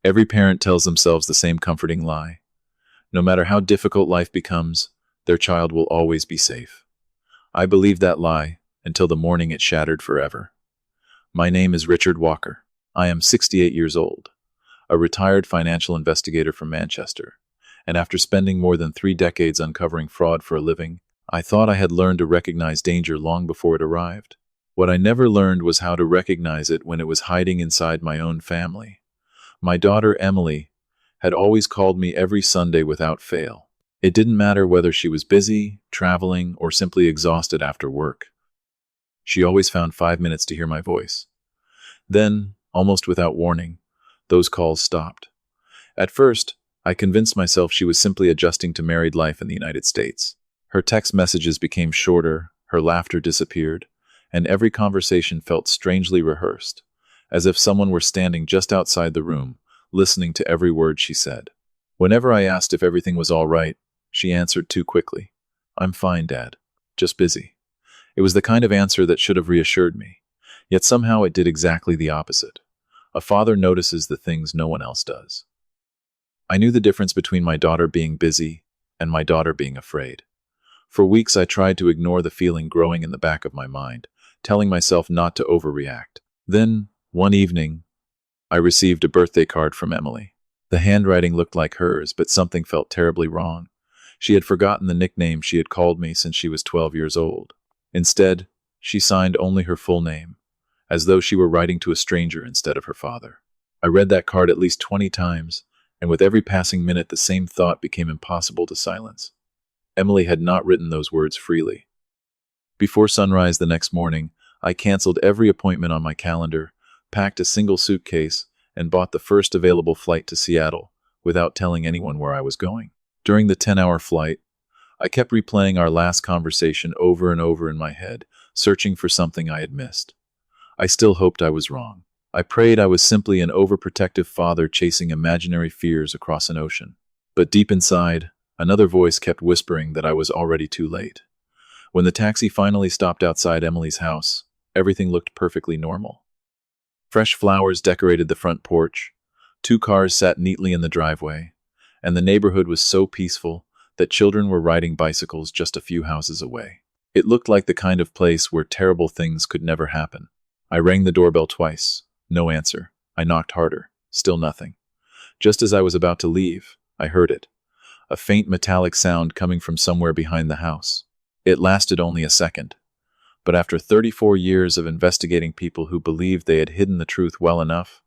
Every parent tells themselves the same comforting lie. No matter how difficult life becomes, their child will always be safe. I believed that lie until the morning it shattered forever. My name is Richard Walker. I am 68 years old, a retired financial investigator from Manchester, and after spending more than 3 decades uncovering fraud for a living, I thought I had learned to recognize danger long before it arrived. What I never learned was how to recognize it when it was hiding inside my own family. My daughter, Emily, had always called me every Sunday without fail. It didn't matter whether she was busy, traveling, or simply exhausted after work. She always found 5 minutes to hear my voice. Then, almost without warning, those calls stopped. At first, I convinced myself she was simply adjusting to married life in the United States. Her text messages became shorter, her laughter disappeared, and every conversation felt strangely rehearsed, as if someone were standing just outside the room, listening to every word she said. Whenever I asked if everything was all right, she answered too quickly. "I'm fine, Dad. Just busy." It was the kind of answer that should have reassured me. Yet somehow it did exactly the opposite. A father notices the things no one else does. I knew the difference between my daughter being busy and my daughter being afraid. For weeks I tried to ignore the feeling growing in the back of my mind, telling myself not to overreact. Then, one evening, I received a birthday card from Emily. The handwriting looked like hers, but something felt terribly wrong. She had forgotten the nickname she had called me since she was 12 years old. Instead, she signed only her full name, as though she were writing to a stranger instead of her father. I read that card at least 20 times, and with every passing minute the same thought became impossible to silence. Emily had not written those words freely. Before sunrise the next morning, I canceled every appointment on my calendar, packed a single suitcase, and bought the first available flight to Seattle, without telling anyone where I was going. During the 10-hour flight, I kept replaying our last conversation over and over in my head, searching for something I had missed. I still hoped I was wrong. I prayed I was simply an overprotective father chasing imaginary fears across an ocean. But deep inside, another voice kept whispering that I was already too late. When the taxi finally stopped outside Emily's house, everything looked perfectly normal. Fresh flowers decorated the front porch, 2 cars sat neatly in the driveway, and the neighborhood was so peaceful that children were riding bicycles just a few houses away. It looked like the kind of place where terrible things could never happen. I rang the doorbell twice. No answer. I knocked harder. Still nothing. Just as I was about to leave, I heard it. A faint metallic sound coming from somewhere behind the house. It lasted only a second. But after 34 years of investigating people who believed they had hidden the truth well enough,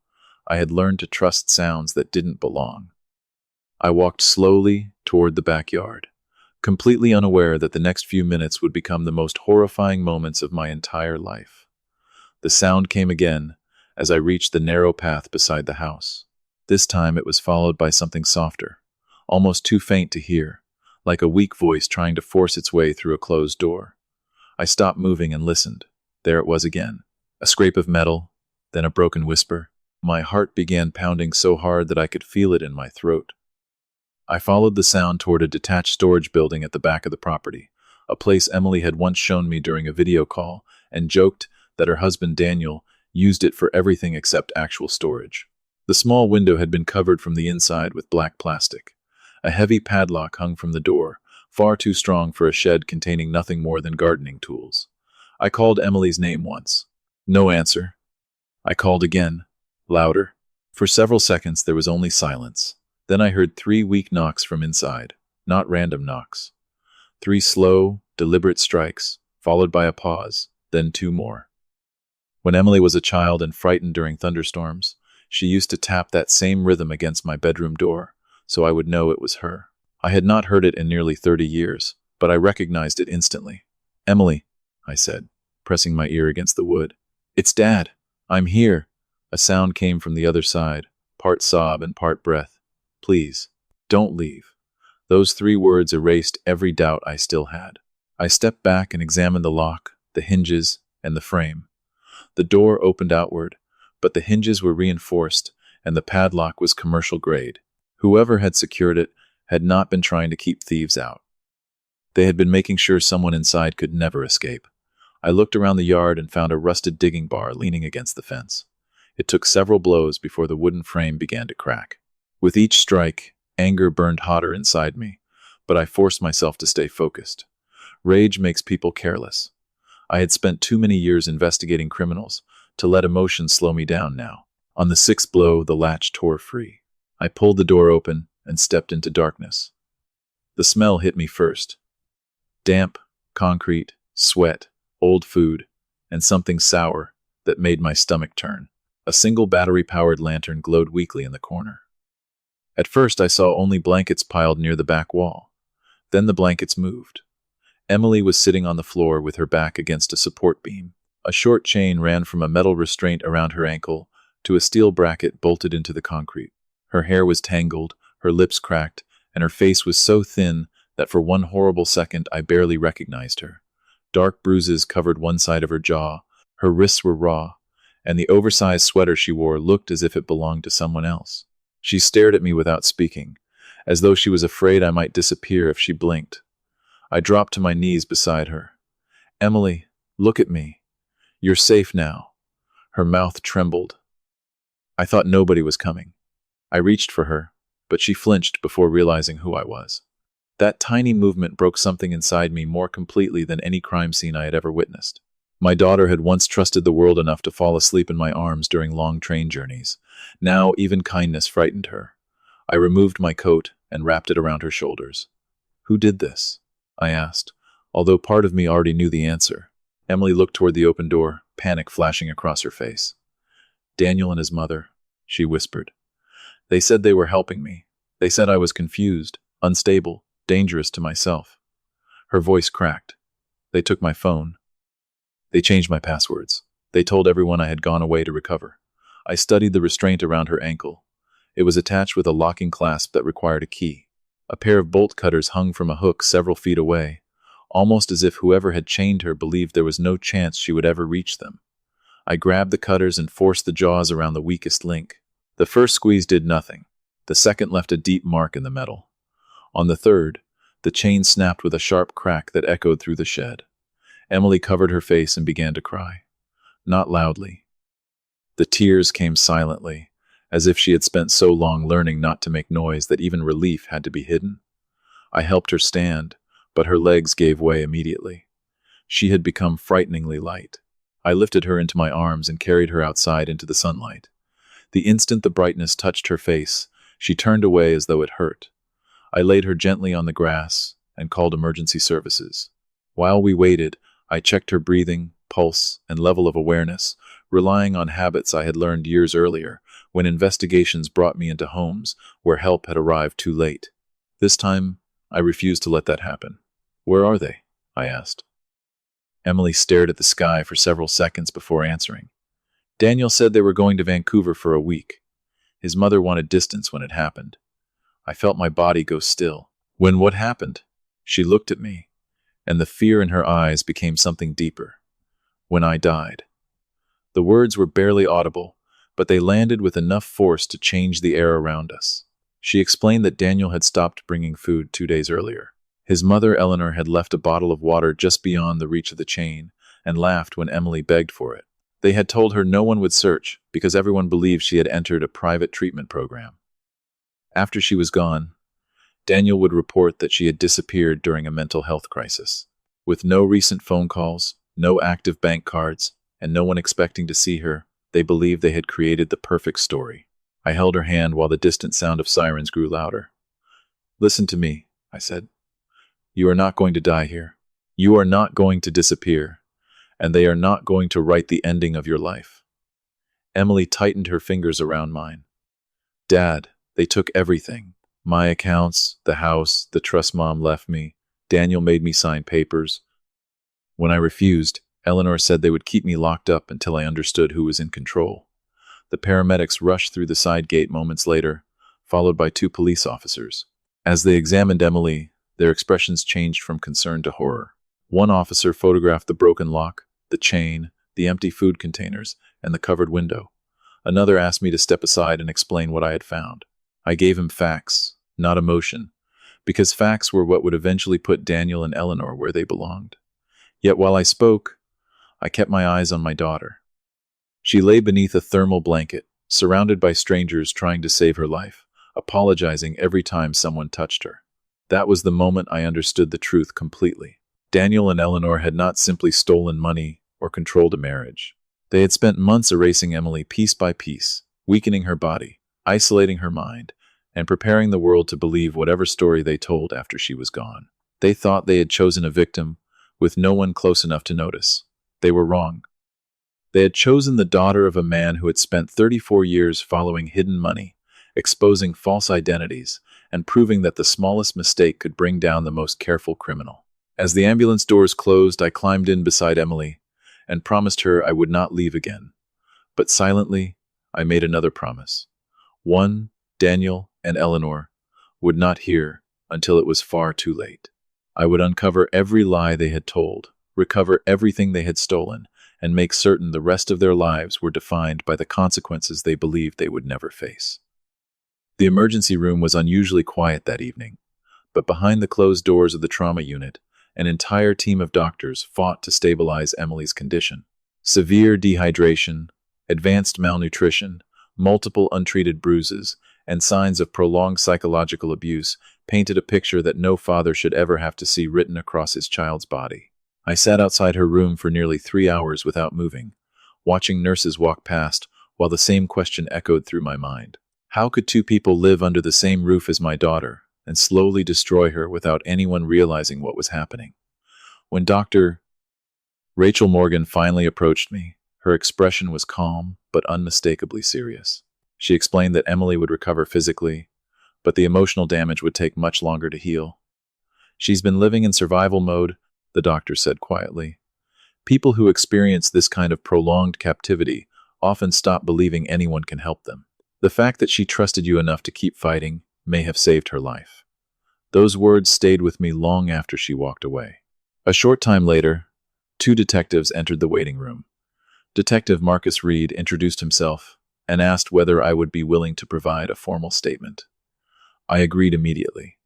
I had learned to trust sounds that didn't belong. I walked slowly toward the backyard, completely unaware that the next few minutes would become the most horrifying moments of my entire life. The sound came again as I reached the narrow path beside the house. This time it was followed by something softer, almost too faint to hear, like a weak voice trying to force its way through a closed door. I stopped moving and listened. There it was again, a scrape of metal, then a broken whisper. My heart began pounding so hard that I could feel it in my throat. I followed the sound toward a detached storage building at the back of the property, a place Emily had once shown me during a video call, and joked that her husband Daniel used it for everything except actual storage. The small window had been covered from the inside with black plastic. A heavy padlock hung from the door, far too strong for a shed containing nothing more than gardening tools. I called Emily's name once. No answer. I called again, louder. For several seconds there was only silence. Then I heard 3 weak knocks from inside, not random knocks. 3 slow, deliberate strikes, followed by a pause, then 2 more. When Emily was a child and frightened during thunderstorms, she used to tap that same rhythm against my bedroom door, so I would know it was her. I had not heard it in nearly 30 years, but I recognized it instantly. "Emily," I said, pressing my ear against the wood. "It's Dad. I'm here." A sound came from the other side, part sob and part breath. "Please, don't leave." Those 3 words erased every doubt I still had. I stepped back and examined the lock, the hinges, and the frame. The door opened outward, but the hinges were reinforced, and the padlock was commercial grade. Whoever had secured it had not been trying to keep thieves out. They had been making sure someone inside could never escape. I looked around the yard and found a rusted digging bar leaning against the fence. It took several blows before the wooden frame began to crack. With each strike, anger burned hotter inside me, but I forced myself to stay focused. Rage makes people careless. I had spent too many years investigating criminals to let emotions slow me down now. On the sixth blow, the latch tore free. I pulled the door open and stepped into darkness. The smell hit me first. Damp, concrete, sweat, old food, and something sour that made my stomach turn. A single battery-powered lantern glowed weakly in the corner. At first, I saw only blankets piled near the back wall. Then the blankets moved. Emily was sitting on the floor with her back against a support beam. A short chain ran from a metal restraint around her ankle to a steel bracket bolted into the concrete. Her hair was tangled, her lips cracked, and her face was so thin that for one horrible second I barely recognized her. Dark bruises covered one side of her jaw, her wrists were raw, and the oversized sweater she wore looked as if it belonged to someone else. She stared at me without speaking, as though she was afraid I might disappear if she blinked. I dropped to my knees beside her. "Emily, look at me. You're safe now." Her mouth trembled. I thought nobody was coming. I reached for her, but she flinched before realizing who I was. That tiny movement broke something inside me more completely than any crime scene I had ever witnessed. My daughter had once trusted the world enough to fall asleep in my arms during long train journeys. Now even kindness frightened her. I removed my coat and wrapped it around her shoulders. "Who did this?" I asked, although part of me already knew the answer. Emily looked toward the open door, panic flashing across her face. "Daniel and his mother," she whispered. "They said they were helping me. They said I was confused, unstable, dangerous to myself." Her voice cracked. "They took my phone. They changed my passwords. They told everyone I had gone away to recover." I studied the restraint around her ankle. It was attached with a locking clasp that required a key. A pair of bolt cutters hung from a hook several feet away, almost as if whoever had chained her believed there was no chance she would ever reach them. I grabbed the cutters and forced the jaws around the weakest link. The first squeeze did nothing. The second left a deep mark in the metal. On the third, the chain snapped with a sharp crack that echoed through the shed. Emily covered her face and began to cry. Not loudly. The tears came silently, as if she had spent so long learning not to make noise that even relief had to be hidden. I helped her stand, but her legs gave way immediately. She had become frighteningly light. I lifted her into my arms and carried her outside into the sunlight. The instant the brightness touched her face, she turned away as though it hurt. I laid her gently on the grass and called emergency services. While we waited, I checked her breathing, pulse, and level of awareness, relying on habits I had learned years earlier when investigations brought me into homes where help had arrived too late. This time, I refused to let that happen. "Where are they?" I asked. Emily stared at the sky for several seconds before answering. "Daniel said they were going to Vancouver for a week. His mother wanted distance when it happened." I felt my body go still. "When what happened?" She looked at me, and the fear in her eyes became something deeper. "When I died." The words were barely audible, but they landed with enough force to change the air around us. She explained that Daniel had stopped bringing food 2 days earlier. His mother, Eleanor, had left a bottle of water just beyond the reach of the chain and laughed when Emily begged for it. They had told her no one would search because everyone believed she had entered a private treatment program. After she was gone, Daniel would report that she had disappeared during a mental health crisis. With no recent phone calls, no active bank cards, and no one expecting to see her, they believed they had created the perfect story. I held her hand while the distant sound of sirens grew louder. "Listen to me," I said. "You are not going to die here. You are not going to disappear, and they are not going to write the ending of your life." Emily tightened her fingers around mine. "Dad, they took everything. My accounts, the house, the trust Mom left me. Daniel made me sign papers. When I refused, Eleanor said they would keep me locked up until I understood who was in control." The paramedics rushed through the side gate moments later, followed by 2 police officers. As they examined Emily, their expressions changed from concern to horror. One officer photographed the broken lock, the chain, the empty food containers, and the covered window. Another asked me to step aside and explain what I had found. I gave him facts, not emotion, because facts were what would eventually put Daniel and Eleanor where they belonged. Yet while I spoke, I kept my eyes on my daughter. She lay beneath a thermal blanket, surrounded by strangers trying to save her life, apologizing every time someone touched her. That was the moment I understood the truth completely. Daniel and Eleanor had not simply stolen money or controlled a marriage. They had spent months erasing Emily piece by piece, weakening her body, isolating her mind, and preparing the world to believe whatever story they told after she was gone. They thought they had chosen a victim, with no one close enough to notice. They were wrong. They had chosen the daughter of a man who had spent 34 years following hidden money, exposing false identities, and proving that the smallest mistake could bring down the most careful criminal. As the ambulance doors closed, I climbed in beside Emily and promised her I would not leave again. But silently, I made another promise. One, Daniel and Eleanor would not hear until it was far too late. I would uncover every lie they had told, recover everything they had stolen, and make certain the rest of their lives were defined by the consequences they believed they would never face. The emergency room was unusually quiet that evening, but behind the closed doors of the trauma unit, an entire team of doctors fought to stabilize Emily's condition. Severe dehydration, advanced malnutrition, multiple untreated bruises, and signs of prolonged psychological abuse painted a picture that no father should ever have to see written across his child's body. I sat outside her room for nearly 3 hours without moving, watching nurses walk past while the same question echoed through my mind. How could two people live under the same roof as my daughter and slowly destroy her without anyone realizing what was happening? When Dr. Rachel Morgan finally approached me, her expression was calm but unmistakably serious. She explained that Emily would recover physically, but the emotional damage would take much longer to heal. She's been living in survival mode, the doctor said quietly. People who experience this kind of prolonged captivity often stop believing anyone can help them. The fact that she trusted you enough to keep fighting may have saved her life. Those words stayed with me long after she walked away. A short time later, 2 detectives entered the waiting room. Detective Marcus Reed introduced himself and asked whether I would be willing to provide a formal statement. I agreed immediately.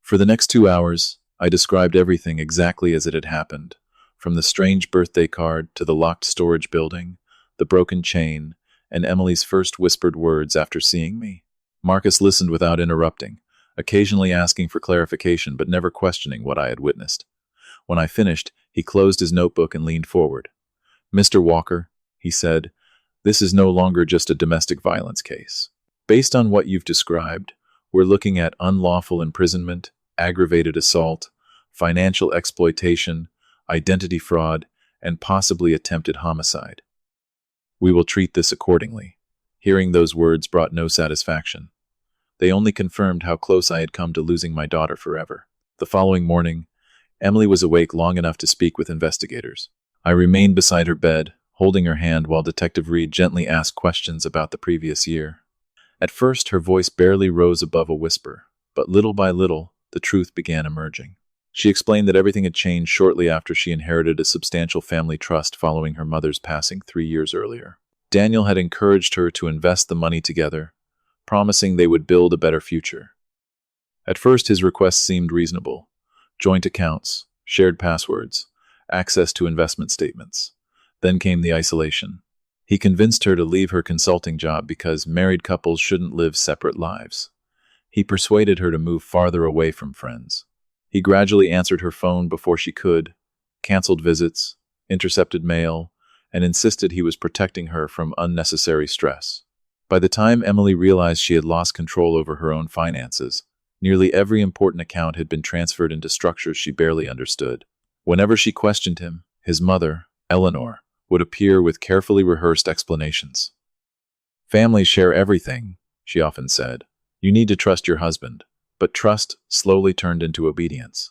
For the next 2 hours, I described everything exactly as it had happened, from the strange birthday card to the locked storage building, the broken chain, and Emily's first whispered words after seeing me. Marcus listened without interrupting, occasionally asking for clarification but never questioning what I had witnessed. When I finished, he closed his notebook and leaned forward. "Mr. Walker," he said, "this is no longer just a domestic violence case. Based on what you've described, we're looking at unlawful imprisonment, aggravated assault, financial exploitation, identity fraud, and possibly attempted homicide. We will treat this accordingly." Hearing those words brought no satisfaction. They only confirmed how close I had come to losing my daughter forever. The following morning, Emily was awake long enough to speak with investigators. I remained beside her bed, holding her hand while Detective Reed gently asked questions about the previous year. At first, her voice barely rose above a whisper, but little by little, the truth began emerging. She explained that everything had changed shortly after she inherited a substantial family trust following her mother's passing 3 years earlier. Daniel had encouraged her to invest the money together, promising they would build a better future. At first, his requests seemed reasonable: joint accounts, shared passwords, access to investment statements. Then came the isolation. He convinced her to leave her consulting job because married couples shouldn't live separate lives. He persuaded her to move farther away from friends. He gradually answered her phone before she could, canceled visits, intercepted mail, and insisted he was protecting her from unnecessary stress. By the time Emily realized she had lost control over her own finances, nearly every important account had been transferred into structures she barely understood. Whenever she questioned him, his mother, Eleanor, would appear with carefully rehearsed explanations. "Families share everything," she often said. "You need to trust your husband." But trust slowly turned into obedience.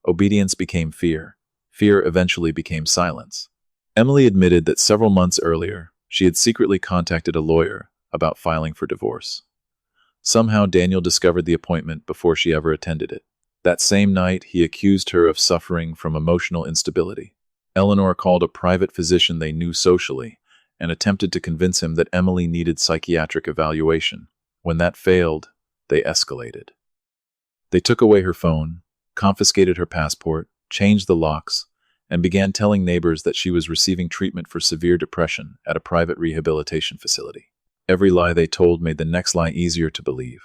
Obedience became fear. Fear eventually became silence. Emily admitted that several months earlier, she had secretly contacted a lawyer about filing for divorce. Somehow Daniel discovered the appointment before she ever attended it. That same night, he accused her of suffering from emotional instability. Eleanor called a private physician they knew socially and attempted to convince him that Emily needed psychiatric evaluation. When that failed, they escalated. They took away her phone, confiscated her passport, changed the locks, and began telling neighbors that she was receiving treatment for severe depression at a private rehabilitation facility. Every lie they told made the next lie easier to believe.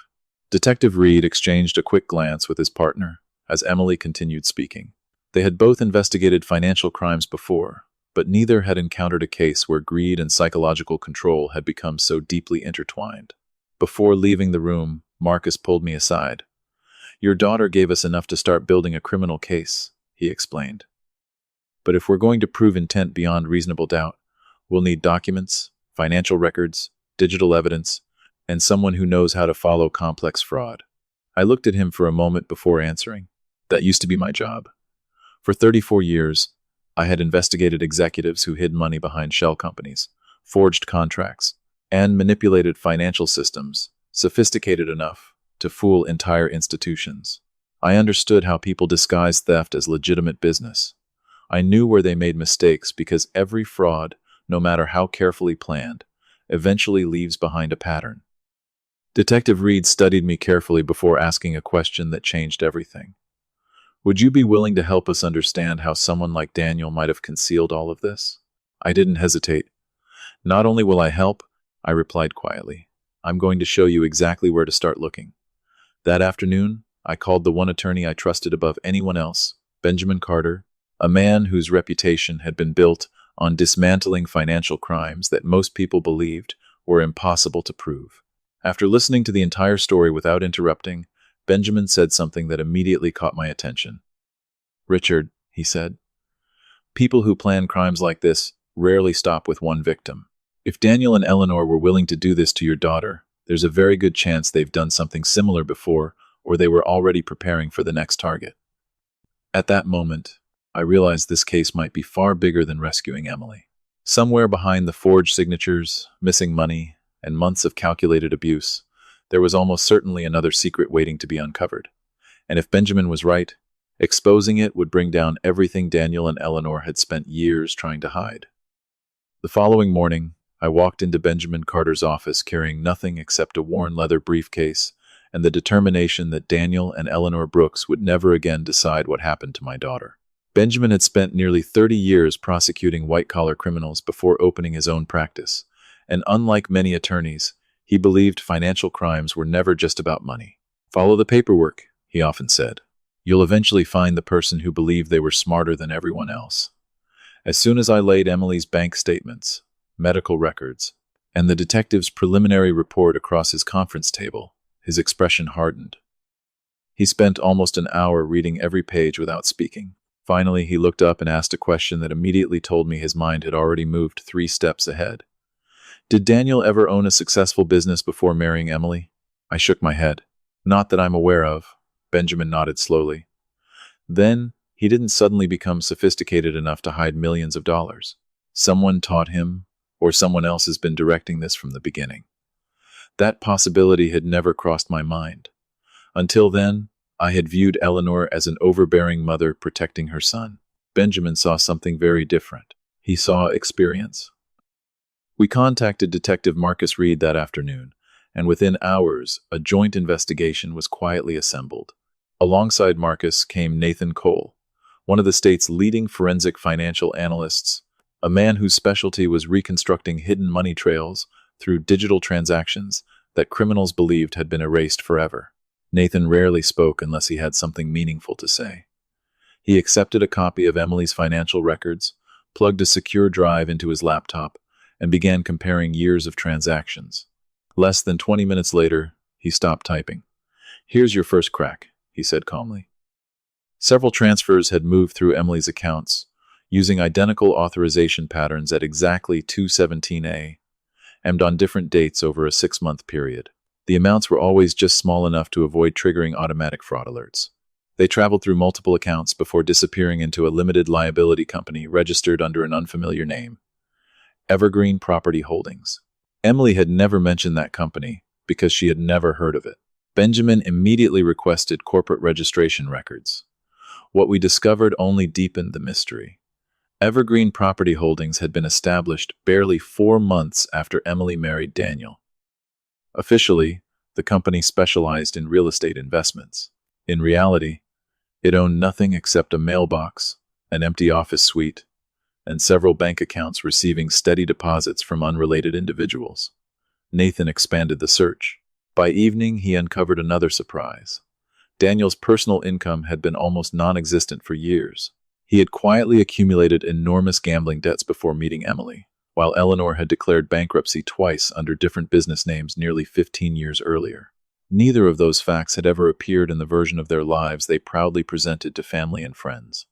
Detective Reed exchanged a quick glance with his partner as Emily continued speaking. They had both investigated financial crimes before, but neither had encountered a case where greed and psychological control had become so deeply intertwined. Before leaving the room, Marcus pulled me aside. "Your daughter gave us enough to start building a criminal case," he explained. "But if we're going to prove intent beyond reasonable doubt, we'll need documents, financial records, digital evidence, and someone who knows how to follow complex fraud." I looked at him for a moment before answering. That used to be my job. For 34 years, I had investigated executives who hid money behind shell companies, forged contracts, and manipulated financial systems sophisticated enough to fool entire institutions. I understood how people disguised theft as legitimate business. I knew where they made mistakes because every fraud, no matter how carefully planned, eventually leaves behind a pattern. Detective Reed studied me carefully before asking a question that changed everything. "Would you be willing to help us understand how someone like Daniel might have concealed all of this?" I didn't hesitate. "Not only will I help," I replied quietly, "I'm going to show you exactly where to start looking." That afternoon, I called the one attorney I trusted above anyone else, Benjamin Carter, a man whose reputation had been built on dismantling financial crimes that most people believed were impossible to prove. After listening to the entire story without interrupting, Benjamin said something that immediately caught my attention. "Richard," he said, "people who plan crimes like this rarely stop with one victim. If Daniel and Eleanor were willing to do this to your daughter, there's a very good chance they've done something similar before, or they were already preparing for the next target." At that moment, I realized this case might be far bigger than rescuing Emily. Somewhere behind the forged signatures, missing money, and months of calculated abuse, there was almost certainly another secret waiting to be uncovered. And if Benjamin was right, exposing it would bring down everything Daniel and Eleanor had spent years trying to hide. The following morning, I walked into Benjamin Carter's office carrying nothing except a worn leather briefcase and the determination that Daniel and Eleanor Brooks would never again decide what happened to my daughter. Benjamin had spent nearly 30 years prosecuting white-collar criminals before opening his own practice, and unlike many attorneys, he believed financial crimes were never just about money. "Follow the paperwork," he often said. "You'll eventually find the person who believed they were smarter than everyone else." As soon as I laid Emily's bank statements, medical records, and the detective's preliminary report across his conference table, his expression hardened. He spent almost an hour reading every page without speaking. Finally, he looked up and asked a question that immediately told me his mind had already moved 3 steps ahead. "Did Daniel ever own a successful business before marrying Emily?" I shook my head. "Not that I'm aware of." Benjamin nodded slowly. "Then, he didn't suddenly become sophisticated enough to hide millions of dollars. Someone taught him, or someone else has been directing this from the beginning." That possibility had never crossed my mind. Until then, I had viewed Eleanor as an overbearing mother protecting her son. Benjamin saw something very different. He saw experience. We contacted Detective Marcus Reed that afternoon, and within hours, a joint investigation was quietly assembled. Alongside Marcus came Nathan Cole, one of the state's leading forensic financial analysts, a man whose specialty was reconstructing hidden money trails through digital transactions that criminals believed had been erased forever. Nathan rarely spoke unless he had something meaningful to say. He accepted a copy of Emily's financial records, plugged a secure drive into his laptop, and began comparing years of transactions. Less than 20 minutes later, he stopped typing. "Here's your first crack," he said calmly. Several transfers had moved through Emily's accounts, using identical authorization patterns at exactly 217A, and on different dates over a 6-month period. The amounts were always just small enough to avoid triggering automatic fraud alerts. They traveled through multiple accounts before disappearing into a limited liability company registered under an unfamiliar name, Evergreen Property Holdings. Emily had never mentioned that company because she had never heard of it. Benjamin immediately requested corporate registration records. What we discovered only deepened the mystery. Evergreen Property Holdings had been established barely 4 months after Emily married Daniel. Officially, the company specialized in real estate investments. In reality, it owned nothing except a mailbox, an empty office suite, and several bank accounts receiving steady deposits from unrelated individuals. Nathan expanded the search. By evening, he uncovered another surprise. Daniel's personal income had been almost non-existent for years. He had quietly accumulated enormous gambling debts before meeting Emily, while Eleanor had declared bankruptcy twice under different business names nearly 15 years earlier. Neither of those facts had ever appeared in the version of their lives they proudly presented to family and friends.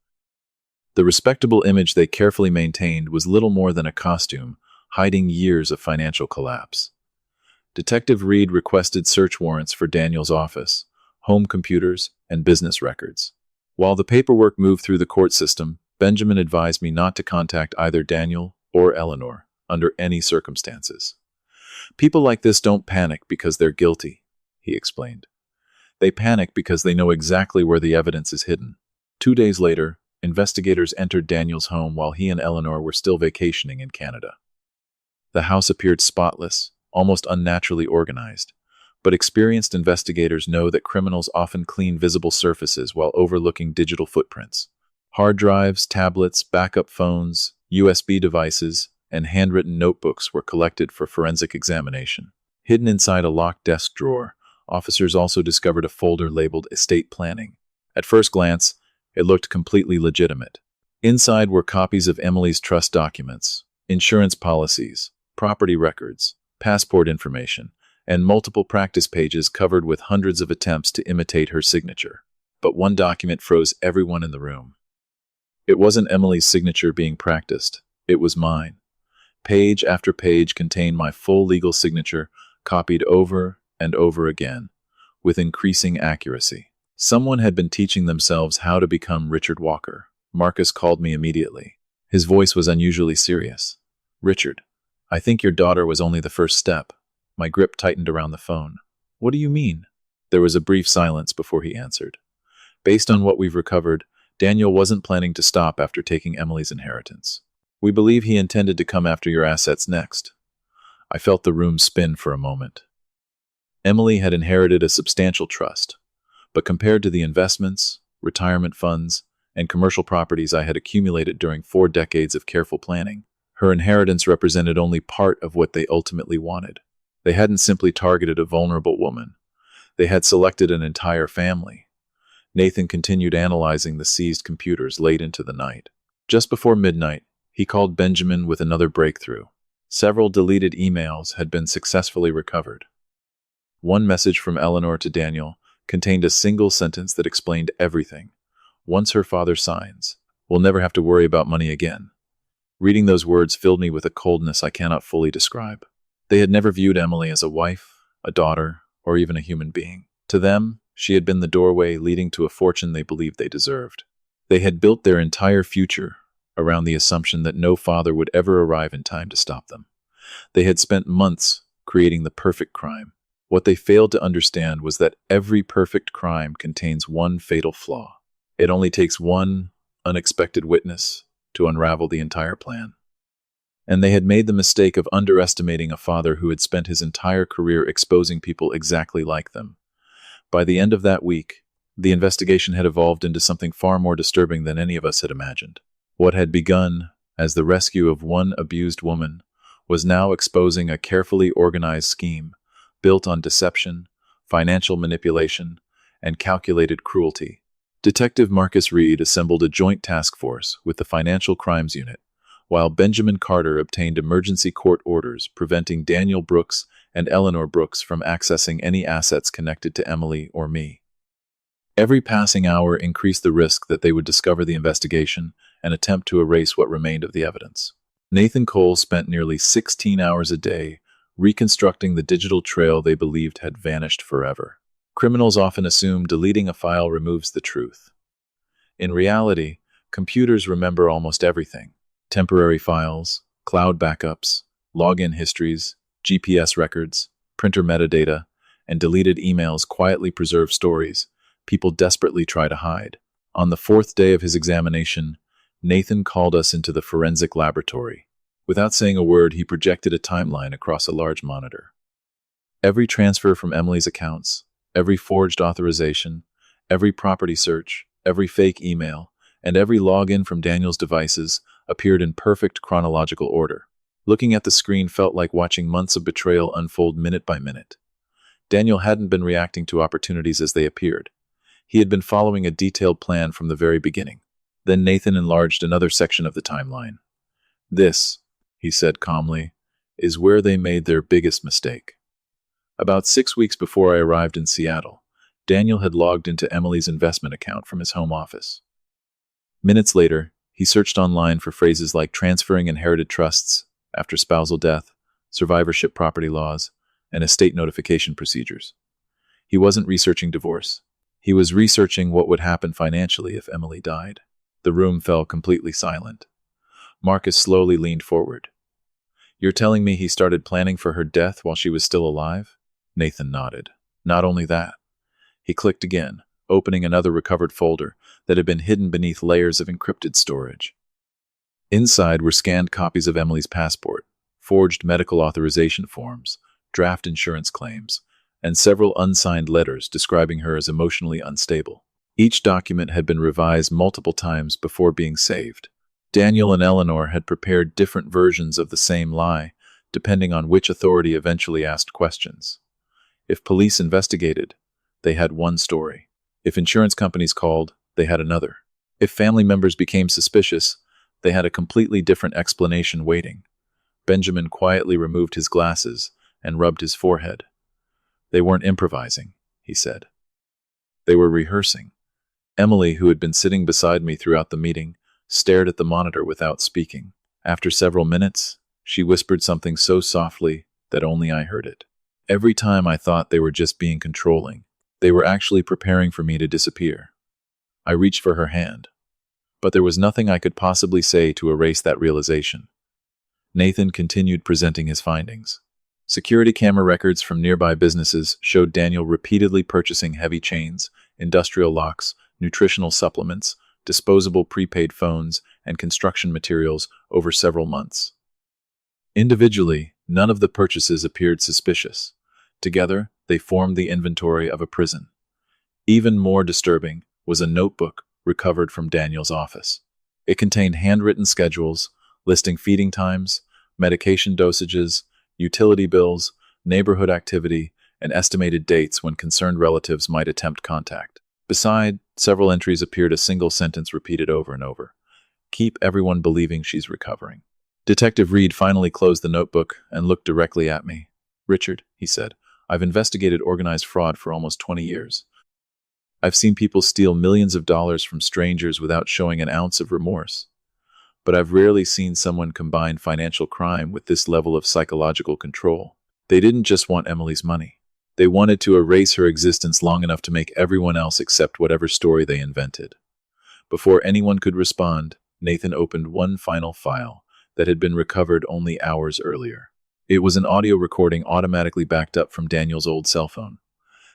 The respectable image they carefully maintained was little more than a costume, hiding years of financial collapse. Detective Reed requested search warrants for Daniel's office, home computers, and business records. While the paperwork moved through the court system, Benjamin advised me not to contact either Daniel or Eleanor under any circumstances. People like this don't panic because they're guilty, he explained. They panic because they know exactly where the evidence is hidden. 2 days later, investigators entered Daniel's home while he and Eleanor were still vacationing in Canada. The house appeared spotless, almost unnaturally organized, but experienced investigators know that criminals often clean visible surfaces while overlooking digital footprints. Hard drives, tablets, backup phones, USB devices, and handwritten notebooks were collected for forensic examination. Hidden inside a locked desk drawer, officers also discovered a folder labeled Estate Planning. At first glance, it looked completely legitimate. Inside were copies of Emily's trust documents, insurance policies, property records, passport information, and multiple practice pages covered with hundreds of attempts to imitate her signature. But one document froze everyone in the room. It wasn't Emily's signature being practiced, it was mine. Page after page contained my full legal signature, copied over and over again, with increasing accuracy. Someone had been teaching themselves how to become Richard Walker. Marcus called me immediately. His voice was unusually serious. "Richard, I think your daughter was only the first step." My grip tightened around the phone. "What do you mean?" There was a brief silence before he answered. "Based on what we've recovered, Daniel wasn't planning to stop after taking Emily's inheritance. We believe he intended to come after your assets next." I felt the room spin for a moment. Emily had inherited a substantial trust, but compared to the investments, retirement funds, and commercial properties I had accumulated during 4 decades of careful planning, her inheritance represented only part of what they ultimately wanted. They hadn't simply targeted a vulnerable woman. They had selected an entire family. Nathan continued analyzing the seized computers late into the night. Just before midnight, he called Benjamin with another breakthrough. Several deleted emails had been successfully recovered. One message from Eleanor to Daniel contained a single sentence that explained everything. "Once her father signs, we'll never have to worry about money again." Reading those words filled me with a coldness I cannot fully describe. They had never viewed Emily as a wife, a daughter, or even a human being. To them, she had been the doorway leading to a fortune they believed they deserved. They had built their entire future around the assumption that no father would ever arrive in time to stop them. They had spent months creating the perfect crime. What they failed to understand was that every perfect crime contains one fatal flaw. It only takes one unexpected witness to unravel the entire plan. And they had made the mistake of underestimating a father who had spent his entire career exposing people exactly like them. By the end of that week, the investigation had evolved into something far more disturbing than any of us had imagined. What had begun as the rescue of one abused woman was now exposing a carefully organized scheme built on deception, financial manipulation, and calculated cruelty. Detective Marcus Reed assembled a joint task force with the Financial Crimes Unit, while Benjamin Carter obtained emergency court orders preventing Daniel Brooks and Eleanor Brooks from accessing any assets connected to Emily or me. Every passing hour increased the risk that they would discover the investigation and attempt to erase what remained of the evidence. Nathan Cole spent nearly 16 hours a day reconstructing the digital trail they believed had vanished forever. Criminals often assume deleting a file removes the truth. In reality, computers remember almost everything. Temporary files, cloud backups, login histories, GPS records, printer metadata, and deleted emails quietly preserve stories people desperately try to hide. On the 4th day of his examination, Nathan called us into the forensic laboratory. Without saying a word, he projected a timeline across a large monitor. Every transfer from Emily's accounts, every forged authorization, every property search, every fake email, and every login from Daniel's devices appeared in perfect chronological order. Looking at the screen felt like watching months of betrayal unfold minute by minute. Daniel hadn't been reacting to opportunities as they appeared. He had been following a detailed plan from the very beginning. Then Nathan enlarged another section of the timeline. "This," he said calmly, "is where they made their biggest mistake." About 6 weeks before I arrived in Seattle, Daniel had logged into Emily's investment account from his home office. Minutes later, he searched online for phrases like transferring inherited trusts after spousal death, survivorship property laws, and estate notification procedures. He wasn't researching divorce. He was researching what would happen financially if Emily died. The room fell completely silent. Marcus slowly leaned forward. "You're telling me he started planning for her death while she was still alive?" Nathan nodded. "Not only that." He clicked again, opening another recovered folder that had been hidden beneath layers of encrypted storage. Inside were scanned copies of Emily's passport, forged medical authorization forms, draft insurance claims, and several unsigned letters describing her as emotionally unstable. Each document had been revised multiple times before being saved. Daniel and Eleanor had prepared different versions of the same lie, depending on which authority eventually asked questions. If police investigated, they had one story. If insurance companies called, they had another. If family members became suspicious, they had a completely different explanation waiting. Benjamin quietly removed his glasses and rubbed his forehead. "They weren't improvising," he said. "They were rehearsing." Emily, who had been sitting beside me throughout the meeting, stared at the monitor without speaking. After several minutes, she whispered something so softly that only I heard it. "Every time I thought they were just being controlling, they were actually preparing for me to disappear." I reached for her hand, but there was nothing I could possibly say to erase that realization. Nathan continued presenting his findings. Security camera records from nearby businesses showed Daniel repeatedly purchasing heavy chains, industrial locks, nutritional supplements, disposable prepaid phones, and construction materials over several months. Individually, none of the purchases appeared suspicious. Together, they formed the inventory of a prison. Even more disturbing was a notebook recovered from Daniel's office. It contained handwritten schedules listing feeding times, medication dosages, utility bills, neighborhood activity, and estimated dates when concerned relatives might attempt contact. Beside, several entries appeared a single sentence repeated over and over. "Keep everyone believing she's recovering." Detective Reed finally closed the notebook and looked directly at me. "Richard," he said, "I've investigated organized fraud for almost 20 years. I've seen people steal millions of dollars from strangers without showing an ounce of remorse. But I've rarely seen someone combine financial crime with this level of psychological control. They didn't just want Emily's money. They wanted to erase her existence long enough to make everyone else accept whatever story they invented." Before anyone could respond, Nathan opened one final file that had been recovered only hours earlier. It was an audio recording automatically backed up from Daniel's old cell phone.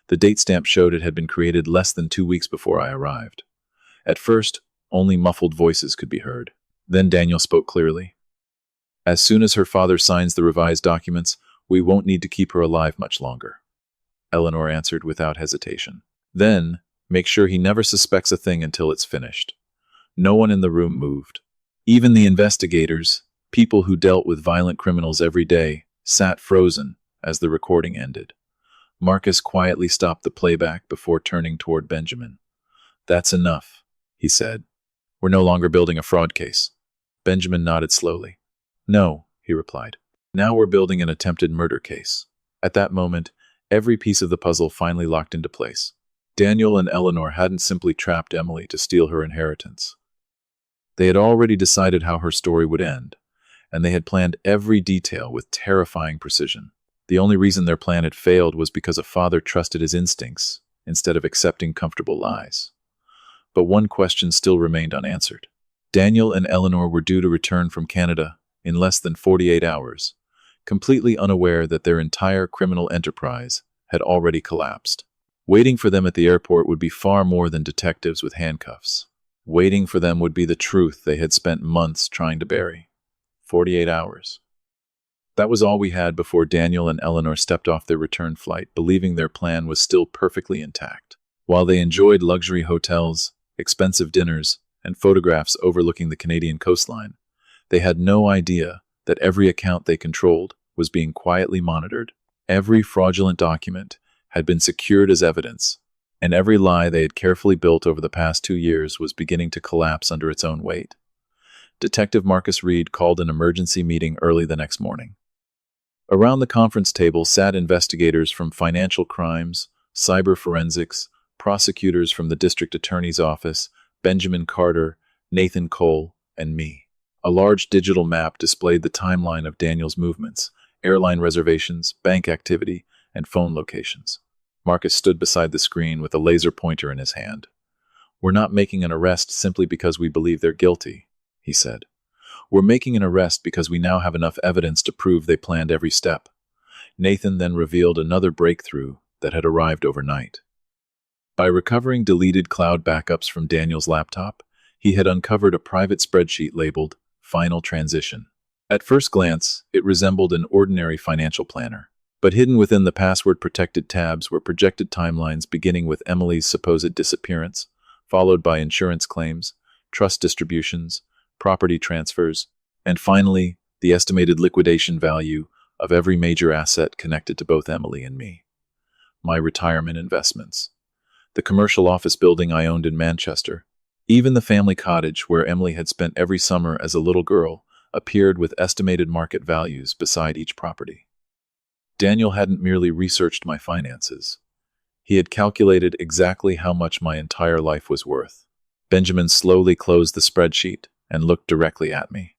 The date stamp showed it had been created less than 2 weeks before I arrived. At first, only muffled voices could be heard. Then Daniel spoke clearly. "As soon as her father signs the revised documents, we won't need to keep her alive much longer," Eleanor answered without hesitation. "Then, make sure he never suspects a thing until it's finished." No one in the room moved. Even the investigators, people who dealt with violent criminals every day, sat frozen as the recording ended. Marcus quietly stopped the playback before turning toward Benjamin. "That's enough," he said. "We're no longer building a fraud case." Benjamin nodded slowly. "No," he replied. "Now we're building an attempted murder case." At that moment, every piece of the puzzle finally locked into place. Daniel and Eleanor hadn't simply trapped Emily to steal her inheritance. They had already decided how her story would end, and they had planned every detail with terrifying precision. The only reason their plan had failed was because a father trusted his instincts instead of accepting comfortable lies. But one question still remained unanswered. Daniel and Eleanor were due to return from Canada in less than 48 hours, completely unaware that their entire criminal enterprise had already collapsed. Waiting for them at the airport would be far more than detectives with handcuffs. Waiting for them would be the truth they had spent months trying to bury. 48 hours. That was all we had before Daniel and Eleanor stepped off their return flight, believing their plan was still perfectly intact. While they enjoyed luxury hotels, expensive dinners, and photographs overlooking the Canadian coastline. They had no idea that every account they controlled was being quietly monitored. Every fraudulent document had been secured as evidence, and every lie they had carefully built over the past 2 years was beginning to collapse under its own weight. Detective Marcus Reed called an emergency meeting early the next morning. Around the conference table sat investigators from financial crimes, cyber forensics, prosecutors from the district attorney's office, Benjamin Carter, Nathan Cole, and me. A large digital map displayed the timeline of Daniel's movements, airline reservations, bank activity, and phone locations. Marcus stood beside the screen with a laser pointer in his hand. "We're not making an arrest simply because we believe they're guilty," he said. "We're making an arrest because we now have enough evidence to prove they planned every step." Nathan then revealed another breakthrough that had arrived overnight. By recovering deleted cloud backups from Daniel's laptop, he had uncovered a private spreadsheet labeled Final Transition. At first glance, it resembled an ordinary financial planner, but hidden within the password-protected tabs were projected timelines beginning with Emily's supposed disappearance, followed by insurance claims, trust distributions, property transfers, and finally, the estimated liquidation value of every major asset connected to both Emily and me. My retirement investments, the commercial office building I owned in Manchester, even the family cottage where Emily had spent every summer as a little girl, appeared with estimated market values beside each property. Daniel hadn't merely researched my finances. He had calculated exactly how much my entire life was worth. Benjamin slowly closed the spreadsheet and looked directly at me.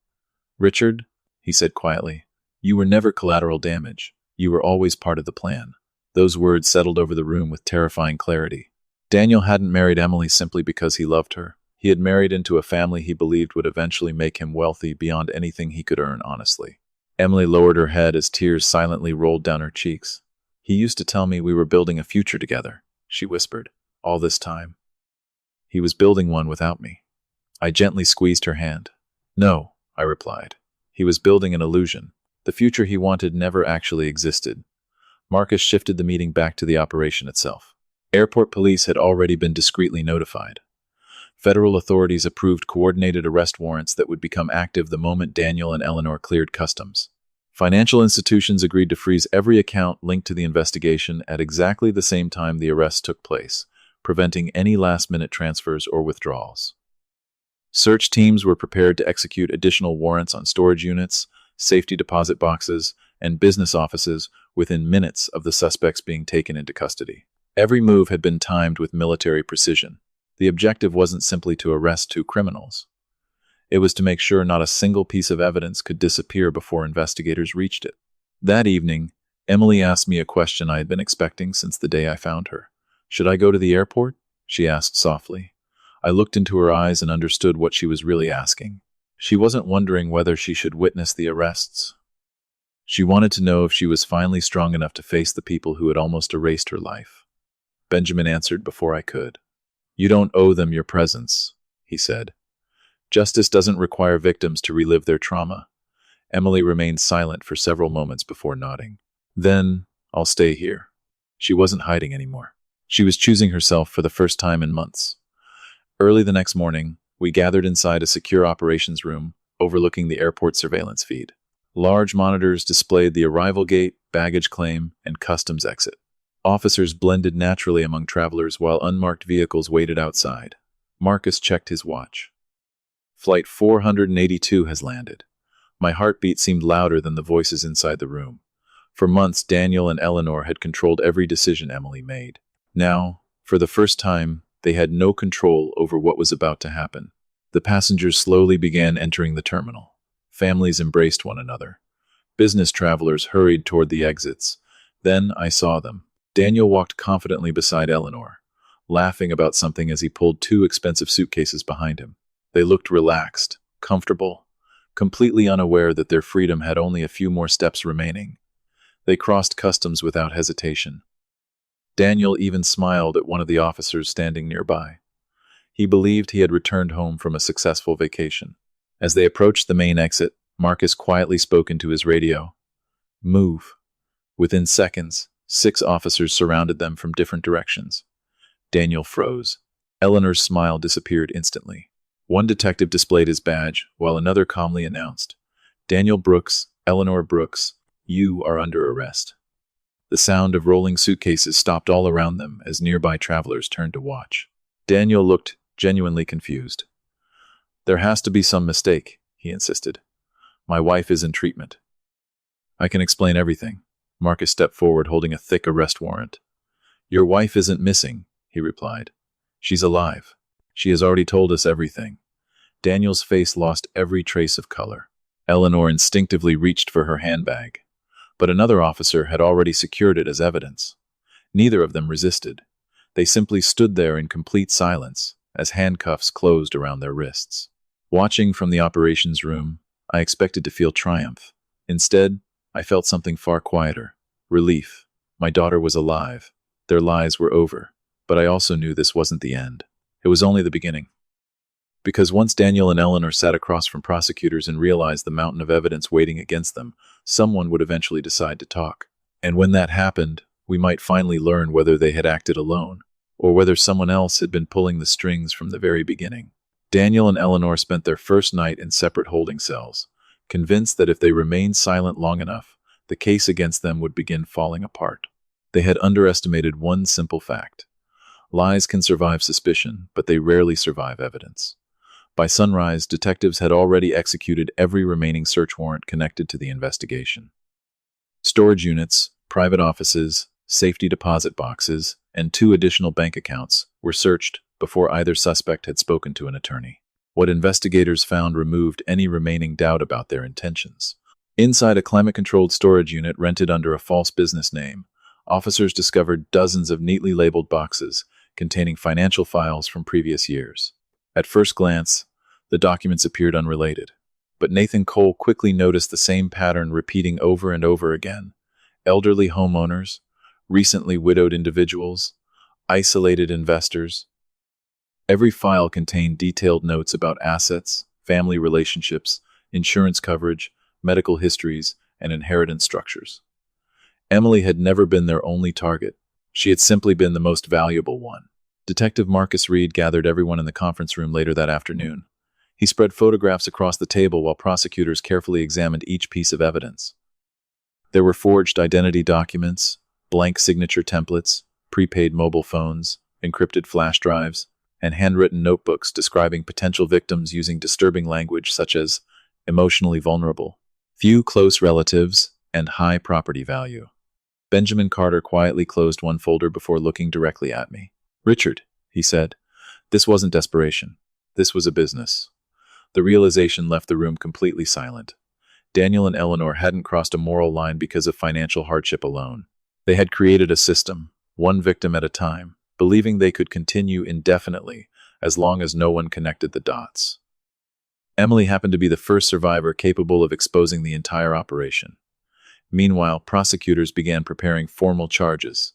"Richard," he said quietly, "you were never collateral damage. You were always part of the plan." Those words settled over the room with terrifying clarity. Daniel hadn't married Emily simply because he loved her. He had married into a family he believed would eventually make him wealthy beyond anything he could earn honestly. Emily lowered her head as tears silently rolled down her cheeks. "He used to tell me we were building a future together," she whispered. "All this time, he was building one without me." I gently squeezed her hand. "No," I replied. "He was building an illusion. The future he wanted never actually existed." Marcus shifted the meeting back to the operation itself. Airport police had already been discreetly notified. Federal authorities approved coordinated arrest warrants that would become active the moment Daniel and Eleanor cleared customs. Financial institutions agreed to freeze every account linked to the investigation at exactly the same time the arrests took place, preventing any last-minute transfers or withdrawals. Search teams were prepared to execute additional warrants on storage units, safety deposit boxes, and business offices within minutes of the suspects being taken into custody. Every move had been timed with military precision. The objective wasn't simply to arrest two criminals. It was to make sure not a single piece of evidence could disappear before investigators reached it. That evening, Emily asked me a question I had been expecting since the day I found her. "Should I go to the airport?" she asked softly. I looked into her eyes and understood what she was really asking. She wasn't wondering whether she should witness the arrests. She wanted to know if she was finally strong enough to face the people who had almost erased her life. Benjamin answered before I could. "You don't owe them your presence," he said. "Justice doesn't require victims to relive their trauma." Emily remained silent for several moments before nodding. "Then, I'll stay here." She wasn't hiding anymore. She was choosing herself for the first time in months. Early the next morning, we gathered inside a secure operations room overlooking the airport surveillance feed. Large monitors displayed the arrival gate, baggage claim, and customs exit. Officers blended naturally among travelers while unmarked vehicles waited outside. Marcus checked his watch. "Flight 482 has landed." My heartbeat seemed louder than the voices inside the room. For months, Daniel and Eleanor had controlled every decision Emily made. Now, for the first time, they had no control over what was about to happen. The passengers slowly began entering the terminal. Families embraced one another. Business travelers hurried toward the exits. Then I saw them. Daniel walked confidently beside Eleanor, laughing about something as he pulled two expensive suitcases behind him. They looked relaxed, comfortable, completely unaware that their freedom had only a few more steps remaining. They crossed customs without hesitation. Daniel even smiled at one of the officers standing nearby. He believed he had returned home from a successful vacation. As they approached the main exit, Marcus quietly spoke into his radio. "Move." Within seconds, 6 officers surrounded them from different directions. Daniel froze. Eleanor's smile disappeared instantly. One detective displayed his badge, while another calmly announced, "Daniel Brooks, Eleanor Brooks, you are under arrest." The sound of rolling suitcases stopped all around them as nearby travelers turned to watch. Daniel looked genuinely confused. "There has to be some mistake," he insisted. "My wife is in treatment." "I can explain everything." Marcus stepped forward holding a thick arrest warrant. "Your wife isn't missing," he replied. "She's alive. She has already told us everything." Daniel's face lost every trace of color. Eleanor instinctively reached for her handbag, but another officer had already secured it as evidence. Neither of them resisted. They simply stood there in complete silence as handcuffs closed around their wrists. Watching from the operations room, I expected to feel triumph. Instead, I felt something far quieter. Relief. My daughter was alive. Their lives were over. But I also knew this wasn't the end. It was only the beginning. Because once Daniel and Eleanor sat across from prosecutors and realized the mountain of evidence waiting against them, someone would eventually decide to talk. And when that happened, we might finally learn whether they had acted alone, or whether someone else had been pulling the strings from the very beginning. Daniel and Eleanor spent their first night in separate holding cells, convinced that if they remained silent long enough, the case against them would begin falling apart. They had underestimated one simple fact. Lies can survive suspicion, but they rarely survive evidence. By sunrise, detectives had already executed every remaining search warrant connected to the investigation. Storage units, private offices, safety deposit boxes, and 2 additional bank accounts were searched before either suspect had spoken to an attorney. What investigators found removed any remaining doubt about their intentions. Inside a climate-controlled storage unit rented under a false business name, officers discovered dozens of neatly labeled boxes containing financial files from previous years. At first glance, the documents appeared unrelated, but Nathan Cole quickly noticed the same pattern repeating over and over again. Elderly homeowners, recently widowed individuals, isolated investors. Every file contained detailed notes about assets, family relationships, insurance coverage, medical histories, and inheritance structures. Emily had never been their only target. She had simply been the most valuable one. Detective Marcus Reed gathered everyone in the conference room later that afternoon. He spread photographs across the table while prosecutors carefully examined each piece of evidence. There were forged identity documents, blank signature templates, prepaid mobile phones, encrypted flash drives, and handwritten notebooks describing potential victims using disturbing language such as emotionally vulnerable, few close relatives, and high property value. Benjamin Carter quietly closed one folder before looking directly at me. "Richard," he said, "this wasn't desperation. This was a business." The realization left the room completely silent. Daniel and Eleanor hadn't crossed a moral line because of financial hardship alone. They had created a system, one victim at a time, believing they could continue indefinitely as long as no one connected the dots. Emily happened to be the first survivor capable of exposing the entire operation. Meanwhile, prosecutors began preparing formal charges: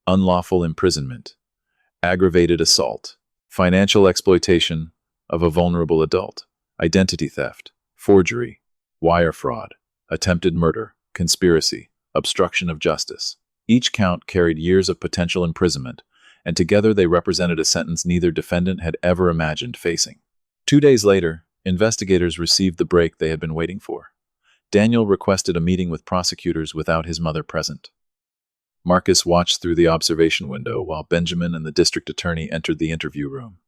unlawful imprisonment, aggravated assault, financial exploitation of a vulnerable adult, identity theft, forgery, wire fraud, attempted murder, conspiracy, obstruction of justice. Each count carried years of potential imprisonment, and together they represented a sentence neither defendant had ever imagined facing. 2 days later, investigators received the break they had been waiting for. Daniel requested a meeting with prosecutors without his mother present. Marcus watched through the observation window while Benjamin and the district attorney entered the interview room.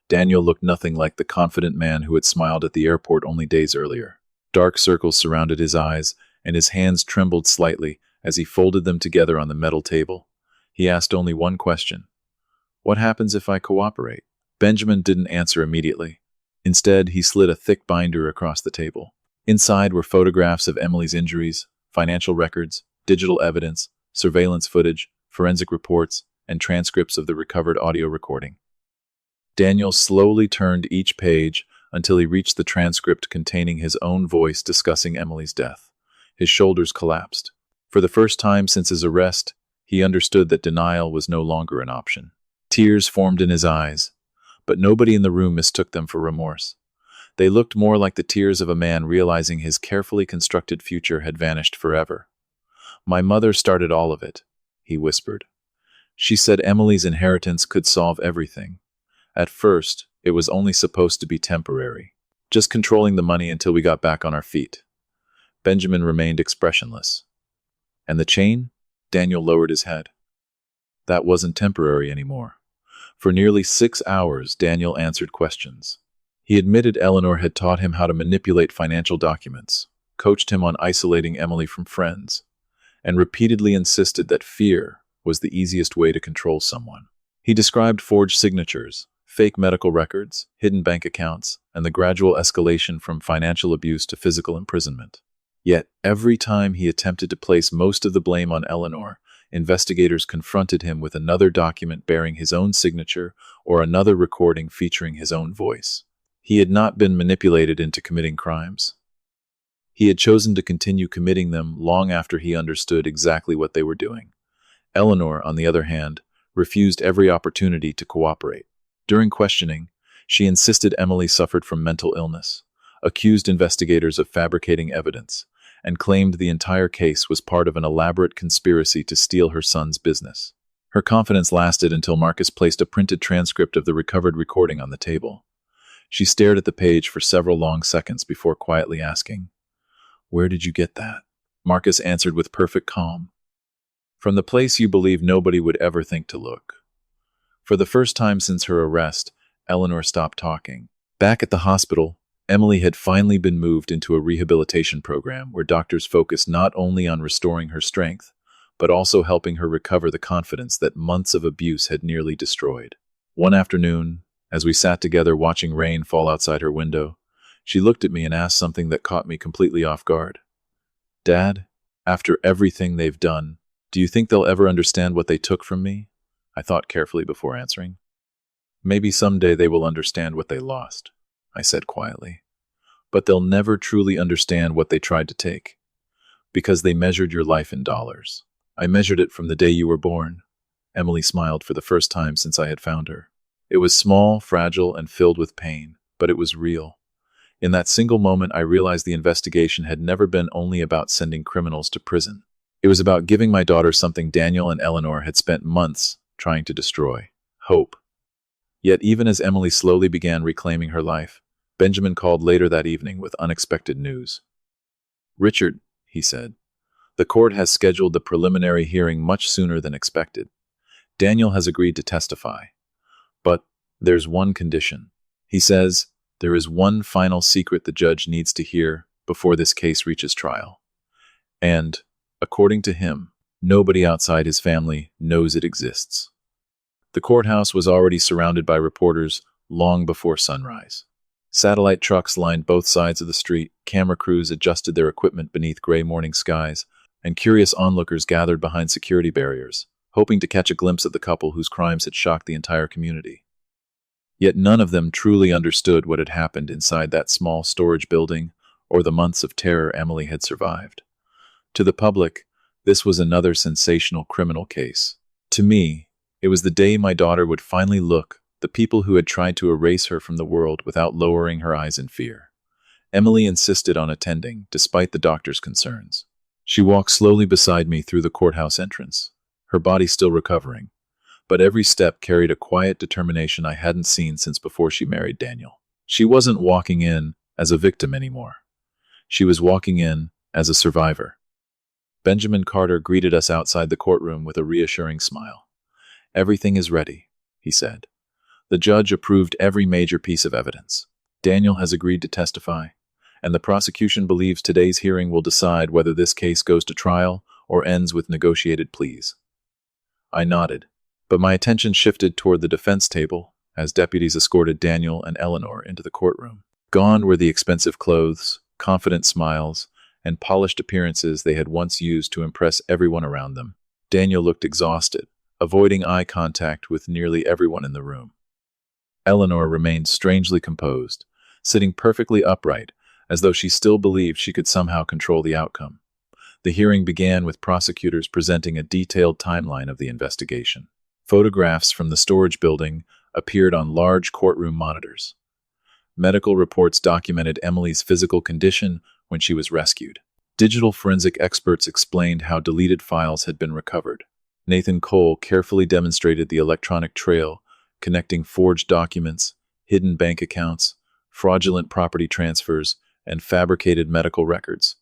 Daniel looked nothing like the confident man who had smiled at the airport only days earlier. Dark circles surrounded his eyes, and his hands trembled slightly as he folded them together on the metal table. He asked only one question: "What happens if I cooperate?" Benjamin didn't answer immediately. Instead, he slid a thick binder across the table. Inside were photographs of Emily's injuries, financial records, digital evidence, surveillance footage, forensic reports, and transcripts of the recovered audio recording. Daniel slowly turned each page until he reached the transcript containing his own voice discussing Emily's death. His shoulders collapsed. For the first time since his arrest, he understood that denial was no longer an option. Tears formed in his eyes, but nobody in the room mistook them for remorse. They looked more like the tears of a man realizing his carefully constructed future had vanished forever. "My mother started all of it," he whispered. "She said Emily's inheritance could solve everything. At first, It was only supposed to be temporary, just controlling the money until we got back on our feet. Benjamin remained expressionless. And the chain? Daniel lowered his head. That wasn't temporary anymore. For nearly 6 hours, Daniel answered questions. He admitted Eleanor had taught him how to manipulate financial documents, coached him on isolating Emily from friends, and repeatedly insisted that fear was the easiest way to control someone. He described forged signatures, fake medical records, hidden bank accounts, and the gradual escalation from financial abuse to physical imprisonment. Yet, every time he attempted to place most of the blame on Eleanor, investigators confronted him with another document bearing his own signature or another recording featuring his own voice. He had not been manipulated into committing crimes. He had chosen to continue committing them long after he understood exactly what they were doing. Eleanor, on the other hand, refused every opportunity to cooperate. During questioning, she insisted Emily suffered from mental illness, accused investigators of fabricating evidence, and claimed the entire case was part of an elaborate conspiracy to steal her son's business. Her confidence lasted until Marcus placed a printed transcript of the recovered recording on the table. She stared at the page for several long seconds before quietly asking, "Where did you get that?" Marcus answered with perfect calm, "From the place you believe nobody would ever think to look." For the first time since her arrest, Eleanor stopped talking. Back at the hospital, Emily had finally been moved into a rehabilitation program where doctors focused not only on restoring her strength, but also helping her recover the confidence that months of abuse had nearly destroyed. One afternoon, as we sat together watching rain fall outside her window, she looked at me and asked something that caught me completely off guard. "Dad, after everything they've done, do you think they'll ever understand what they took from me?" I thought carefully before answering. "Maybe someday they will understand what they lost," I said quietly. "But they'll never truly understand what they tried to take, because they measured your life in dollars. I measured it from the day you were born." Emily smiled for the first time since I had found her. It was small, fragile, and filled with pain, but it was real. In that single moment, I realized the investigation had never been only about sending criminals to prison. It was about giving my daughter something Daniel and Eleanor had spent months trying to destroy: hope. Yet even as Emily slowly began reclaiming her life, Benjamin called later that evening with unexpected news. "Richard," he said, "the court has scheduled the preliminary hearing much sooner than expected. Daniel has agreed to testify. But there's one condition. He says there is one final secret the judge needs to hear before this case reaches trial. And, according to him, nobody outside his family knows it exists." The courthouse was already surrounded by reporters long before sunrise. Satellite trucks lined both sides of the street, camera crews adjusted their equipment beneath gray morning skies, and curious onlookers gathered behind security barriers, hoping to catch a glimpse of the couple whose crimes had shocked the entire community. Yet none of them truly understood what had happened inside that small storage building or the months of terror Emily had survived. To the public, this was another sensational criminal case. To me, it was the day my daughter would finally look the people who had tried to erase her from the world without lowering her eyes in fear. Emily insisted on attending, despite the doctor's concerns. She walked slowly beside me through the courthouse entrance, her body still recovering, but every step carried a quiet determination I hadn't seen since before she married Daniel. She wasn't walking in as a victim anymore. She was walking in as a survivor. Benjamin Carter greeted us outside the courtroom with a reassuring smile. "Everything is ready," he said. "The judge approved every major piece of evidence. Daniel has agreed to testify, and the prosecution believes today's hearing will decide whether this case goes to trial or ends with negotiated pleas." I nodded, but my attention shifted toward the defense table as deputies escorted Daniel and Eleanor into the courtroom. Gone were the expensive clothes, confident smiles, and polished appearances they had once used to impress everyone around them. Daniel looked exhausted, avoiding eye contact with nearly everyone in the room. Eleanor remained strangely composed, sitting perfectly upright, as though she still believed she could somehow control the outcome. The hearing began with prosecutors presenting a detailed timeline of the investigation. Photographs from the storage building appeared on large courtroom monitors. Medical reports documented Emily's physical condition when she was rescued. Digital forensic experts explained how deleted files had been recovered. Nathan Cole carefully demonstrated the electronic trail connecting forged documents, hidden bank accounts, fraudulent property transfers, and fabricated medical records.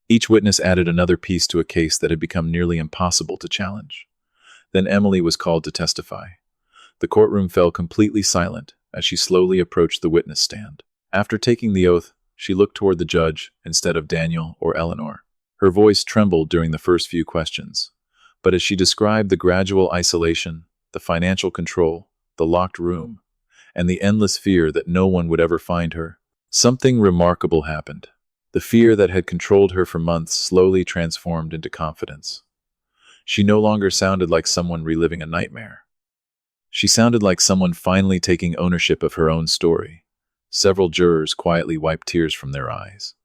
Each witness added another piece to a case that had become nearly impossible to challenge. Then Emily was called to testify. The courtroom fell completely silent as she slowly approached the witness stand. After taking the oath, she looked toward the judge instead of Daniel or Eleanor. Her voice trembled during the first few questions, but as she described the gradual isolation, the financial control, the locked room, and the endless fear that no one would ever find her, something remarkable happened. The fear that had controlled her for months slowly transformed into confidence. She no longer sounded like someone reliving a nightmare. She sounded like someone finally taking ownership of her own story. Several jurors quietly wiped tears from their eyes.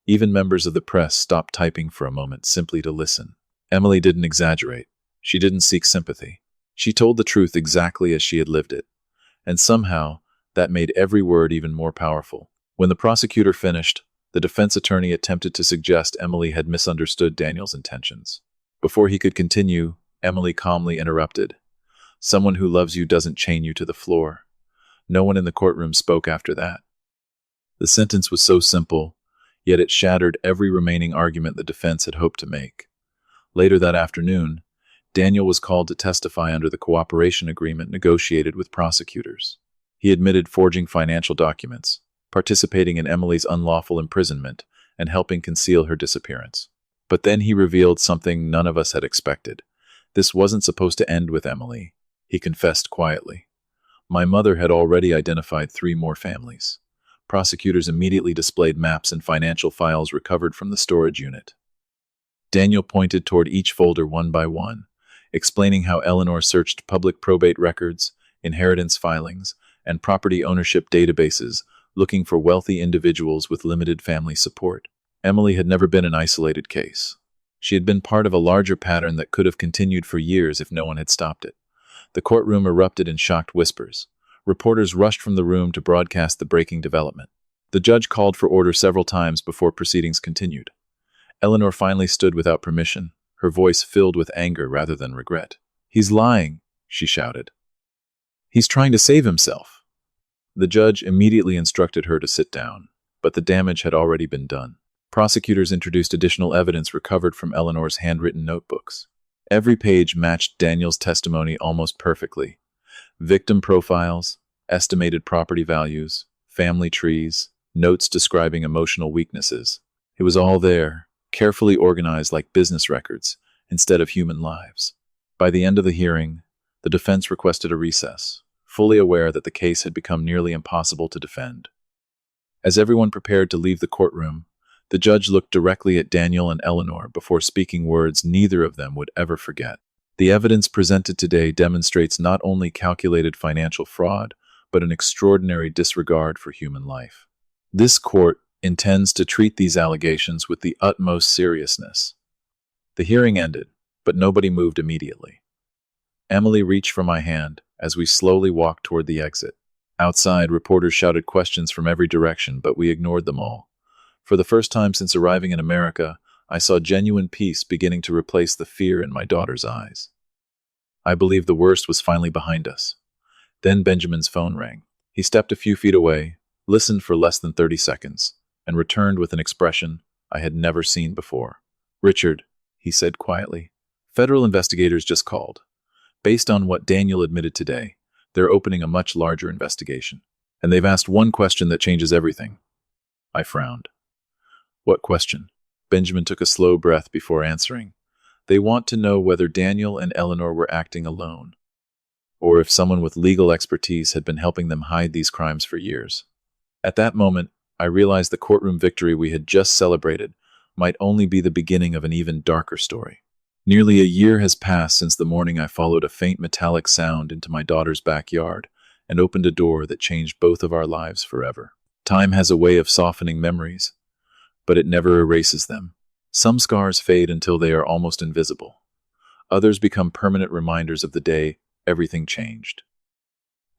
Even members of the press stopped typing for a moment simply to listen. Emily didn't exaggerate. She didn't seek sympathy. She told the truth exactly as she had lived it. And somehow, that made every word even more powerful. When the prosecutor finished, the defense attorney attempted to suggest Emily had misunderstood Daniel's intentions. Before he could continue, Emily calmly interrupted. "Someone who loves you doesn't chain you to the floor." No one in the courtroom spoke after that. The sentence was so simple, yet it shattered every remaining argument the defense had hoped to make. Later that afternoon, Daniel was called to testify under the cooperation agreement negotiated with prosecutors. He admitted forging financial documents, participating in Emily's unlawful imprisonment, and helping conceal her disappearance. But then he revealed something none of us had expected. This wasn't supposed to end with Emily. He confessed quietly. "My mother had already identified 3 more families." Prosecutors immediately displayed maps and financial files recovered from the storage unit. Daniel pointed toward each folder one by one, explaining how Eleanor searched public probate records, inheritance filings, and property ownership databases, looking for wealthy individuals with limited family support. Emily had never been an isolated case. She had been part of a larger pattern that could have continued for years if no one had stopped it. The courtroom erupted in shocked whispers. Reporters rushed from the room to broadcast the breaking development. The judge called for order several times before proceedings continued. Eleanor finally stood without permission, her voice filled with anger rather than regret. "He's lying," she shouted. "He's trying to save himself." The judge immediately instructed her to sit down, but the damage had already been done. Prosecutors introduced additional evidence recovered from Eleanor's handwritten notebooks. Every page matched Daniel's testimony almost perfectly. Victim profiles, estimated property values, family trees, notes describing emotional weaknesses. It was all there, carefully organized like business records, instead of human lives. By the end of the hearing, the defense requested a recess, fully aware that the case had become nearly impossible to defend. As everyone prepared to leave the courtroom, the judge looked directly at Daniel and Eleanor before speaking words neither of them would ever forget. "The evidence presented today demonstrates not only calculated financial fraud, but an extraordinary disregard for human life. This court intends to treat these allegations with the utmost seriousness." The hearing ended, but nobody moved immediately. Emily reached for my hand as we slowly walked toward the exit. Outside, reporters shouted questions from every direction, but we ignored them all. For the first time since arriving in America, I saw genuine peace beginning to replace the fear in my daughter's eyes. I believed the worst was finally behind us. Then Benjamin's phone rang. He stepped a few feet away, listened for less than 30 seconds, and returned with an expression I had never seen before. "Richard," he said quietly, "federal investigators just called. Based on what Daniel admitted today, they're opening a much larger investigation. And they've asked one question that changes everything." I frowned. "What question?" Benjamin took a slow breath before answering. "They want to know whether Daniel and Eleanor were acting alone, or if someone with legal expertise had been helping them hide these crimes for years." At that moment, I realized the courtroom victory we had just celebrated might only be the beginning of an even darker story. Nearly a year has passed since the morning I followed a faint metallic sound into my daughter's backyard and opened a door that changed both of our lives forever. Time has a way of softening memories, but it never erases them. Some scars fade until they are almost invisible. Others become permanent reminders of the day everything changed.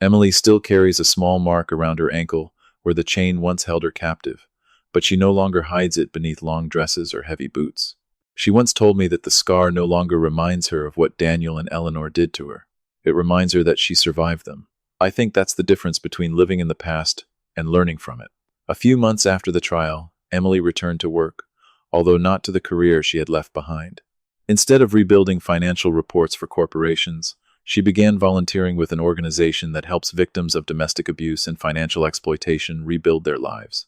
Emily still carries a small mark around her ankle where the chain once held her captive, but she no longer hides it beneath long dresses or heavy boots. She once told me that the scar no longer reminds her of what Daniel and Eleanor did to her. It reminds her that she survived them, I think that's the difference between living in the past and learning from it. A few months after the trial, Emily returned to work, although not to the career she had left behind. Instead of rebuilding financial reports for corporations, she began volunteering with an organization that helps victims of domestic abuse and financial exploitation rebuild their lives.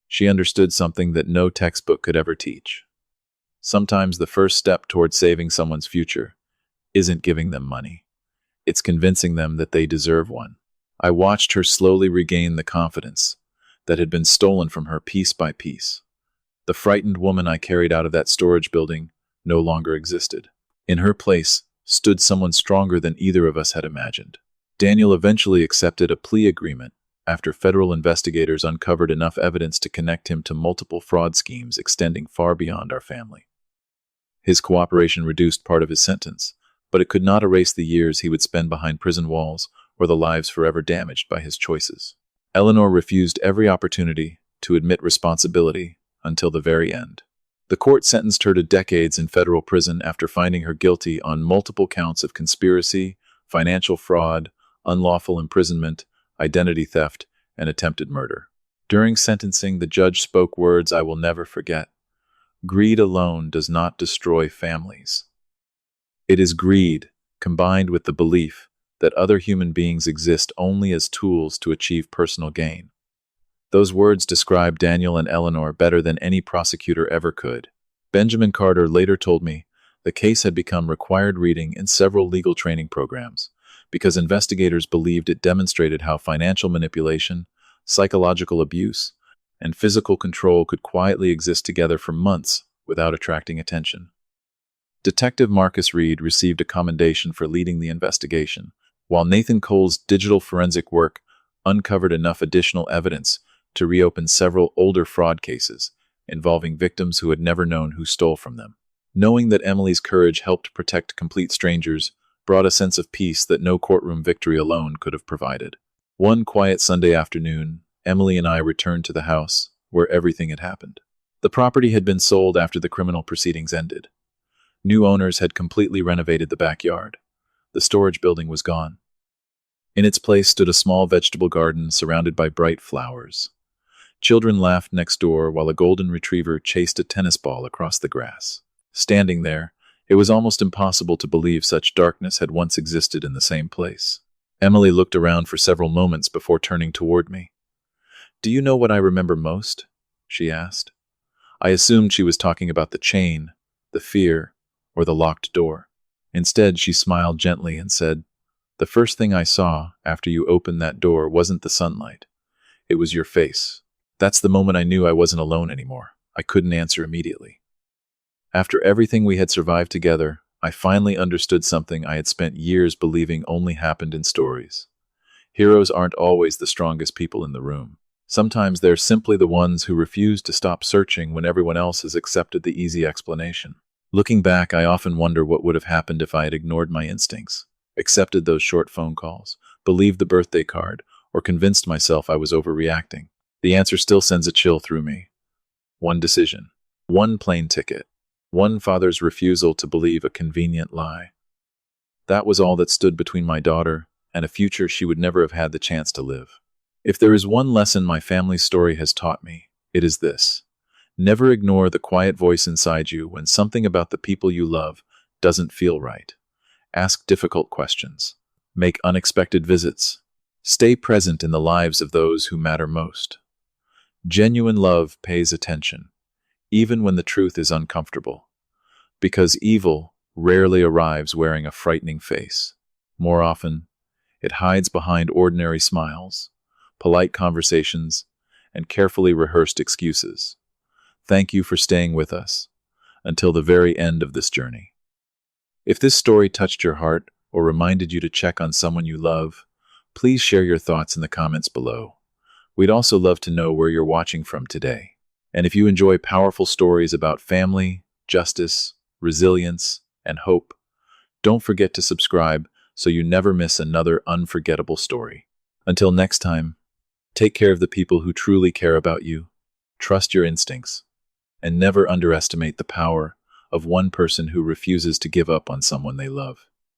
She understood something that no textbook could ever teach. Sometimes the first step toward saving someone's future isn't giving them money. It's convincing them that they deserve one. I watched her slowly regain the confidence that had been stolen from her piece by piece. The frightened woman I carried out of that storage building no longer existed. In her place stood someone stronger than either of us had imagined. Daniel eventually accepted a plea agreement after federal investigators uncovered enough evidence to connect him to multiple fraud schemes extending far beyond our family. His cooperation reduced part of his sentence, but it could not erase the years he would spend behind prison walls or the lives forever damaged by his choices. Eleanor refused every opportunity to admit responsibility until the very end. The court sentenced her to decades in federal prison after finding her guilty on multiple counts of conspiracy, financial fraud, unlawful imprisonment, identity theft, and attempted murder. During sentencing, the judge spoke words I will never forget. Greed alone does not destroy families. It is greed, combined with the belief that other human beings exist only as tools to achieve personal gain. Those words describe Daniel and Eleanor better than any prosecutor ever could. Benjamin Carter later told me the case had become required reading in several legal training programs because investigators believed it demonstrated how financial manipulation, psychological abuse, and physical control could quietly exist together for months without attracting attention. Detective Marcus Reed received a commendation for leading the investigation, while Nathan Cole's digital forensic work uncovered enough additional evidence to reopen several older fraud cases involving victims who had never known who stole from them. Knowing that Emily's courage helped protect complete strangers brought a sense of peace that no courtroom victory alone could have provided. One quiet Sunday afternoon, Emily and I returned to the house where everything had happened. The property had been sold after the criminal proceedings ended. New owners had completely renovated the backyard. The storage building was gone. In its place stood a small vegetable garden surrounded by bright flowers. Children laughed next door while a golden retriever chased a tennis ball across the grass. Standing there, it was almost impossible to believe such darkness had once existed in the same place. Emily looked around for several moments before turning toward me. "Do you know what I remember most?" she asked. I assumed she was talking about the chain, the fear, or the locked door. Instead, she smiled gently and said, "The first thing I saw after you opened that door wasn't the sunlight. It was your face." That's the moment I knew I wasn't alone anymore. I couldn't answer immediately. After everything we had survived together, I finally understood something I had spent years believing only happened in stories. Heroes aren't always the strongest people in the room. Sometimes they're simply the ones who refuse to stop searching when everyone else has accepted the easy explanation. Looking back, I often wonder what would have happened if I had ignored my instincts, accepted those short phone calls, believed the birthday card, or convinced myself I was overreacting. The answer still sends a chill through me. One decision, one plane ticket, one father's refusal to believe a convenient lie. That was all that stood between my daughter and a future she would never have had the chance to live. If there is one lesson my family's story has taught me, it is this. Never ignore the quiet voice inside you when something about the people you love doesn't feel right. Ask difficult questions. Make unexpected visits. Stay present in the lives of those who matter most. Genuine love pays attention, even when the truth is uncomfortable, because evil rarely arrives wearing a frightening face. More often, it hides behind ordinary smiles, polite conversations, and carefully rehearsed excuses. Thank you for staying with us until the very end of this journey. If this story touched your heart or reminded you to check on someone you love, please share your thoughts in the comments below. We'd also love to know where you're watching from today. And if you enjoy powerful stories about family, justice, resilience, and hope, don't forget to subscribe so you never miss another unforgettable story. Until next time, take care of the people who truly care about you, trust your instincts, and never underestimate the power of one person who refuses to give up on someone they love.